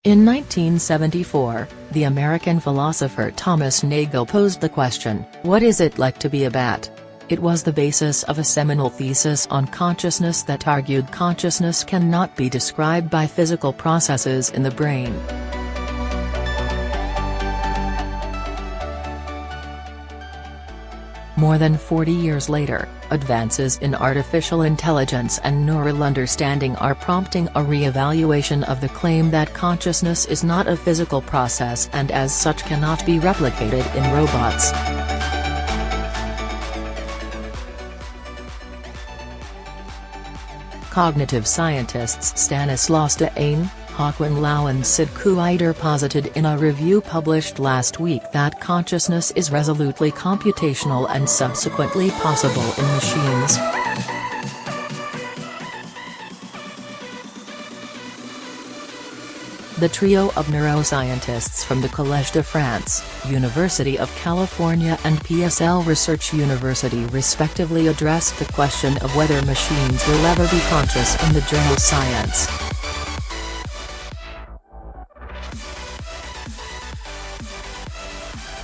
In 1974, the American philosopher Thomas Nagel posed the question, "What is it like to be a bat?" It was the basis of a seminal thesis on consciousness that argued consciousness cannot be described by physical processes in the brain. More than 40 years later, advances in artificial intelligence and neural understanding are prompting a re-evaluation of the claim that consciousness is not a physical process and as such cannot be replicated in robots. Cognitive scientists Stanislaus Dehaene, Haquin Lau and Sid Kuider posited in a review published last week that consciousness is resolutely computational and subsequently possible in machines. The trio of neuroscientists from the Collège de France, University of California and PSL Research University respectively addressed the question of whether machines will ever be conscious in the journal Science.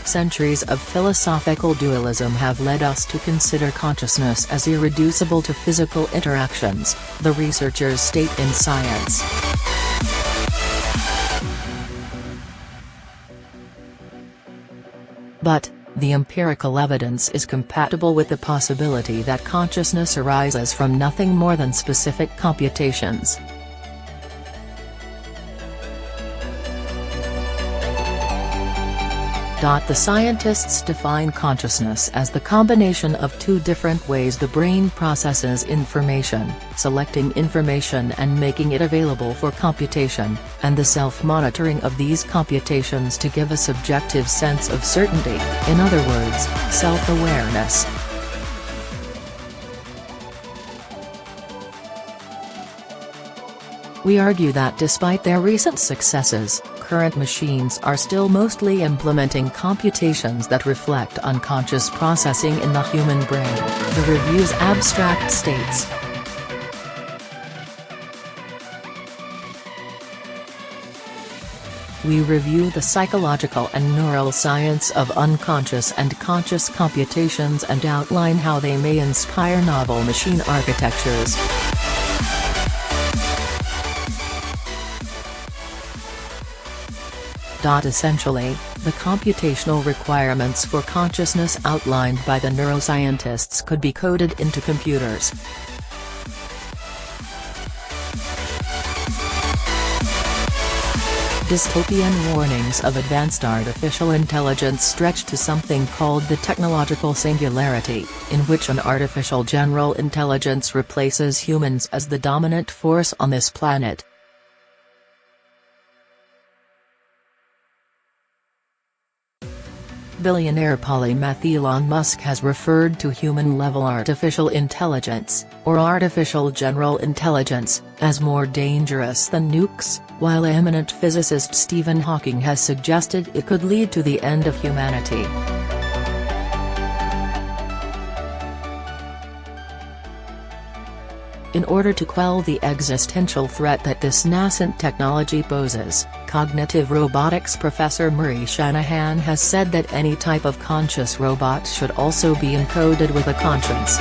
Centuries of philosophical dualism have led us to consider consciousness as irreducible to physical interactions, the researchers state in Science. But, the empirical evidence is compatible with the possibility that consciousness arises from nothing more than specific computations. The scientists define consciousness as the combination of two different ways the brain processes information, selecting information and making it available for computation, and the self-monitoring of these computations to give a subjective sense of certainty, in other words, self-awareness. We argue that despite their recent successes, current machines are still mostly implementing computations that reflect unconscious processing in the human brain, the review's abstract states. We review the psychological and neural science of unconscious and conscious computations and outline how they may inspire novel machine architectures. Essentially, the computational requirements for consciousness outlined by the neuroscientists could be coded into computers. Dystopian warnings of advanced artificial intelligence stretch to something called the technological singularity, in which an artificial general intelligence replaces humans as the dominant force on this planet. Billionaire polymath Elon Musk has referred to human-level artificial intelligence, or artificial general intelligence, as more dangerous than nukes, while eminent physicist Stephen Hawking has suggested it could lead to the end of humanity. In order to quell the existential threat that this nascent technology poses, cognitive robotics professor Murray Shanahan has said that any type of conscious robot should also be encoded with a conscience.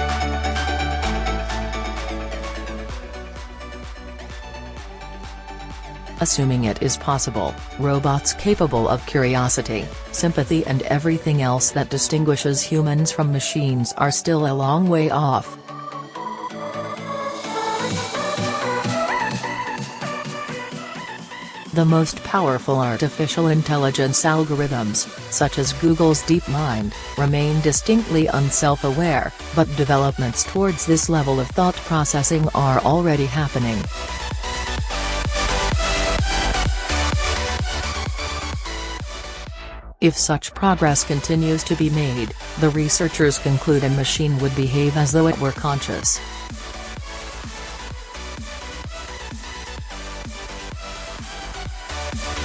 Assuming it is possible, robots capable of curiosity, sympathy and everything else that distinguishes humans from machines are still a long way off. The most powerful artificial intelligence algorithms, such as Google's DeepMind, remain distinctly unself-aware, but developments towards this level of thought processing are already happening. If such progress continues to be made, the researchers conclude a machine would behave as though it were conscious.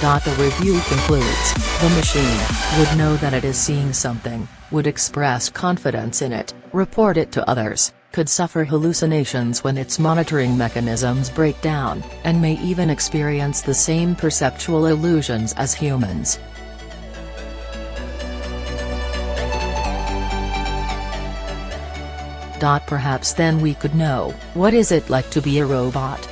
The review concludes, the machine would know that it is seeing something, would express confidence in it, report it to others, could suffer hallucinations when its monitoring mechanisms break down, and may even experience the same perceptual illusions as humans. Perhaps then we could know, what is it like to be a robot?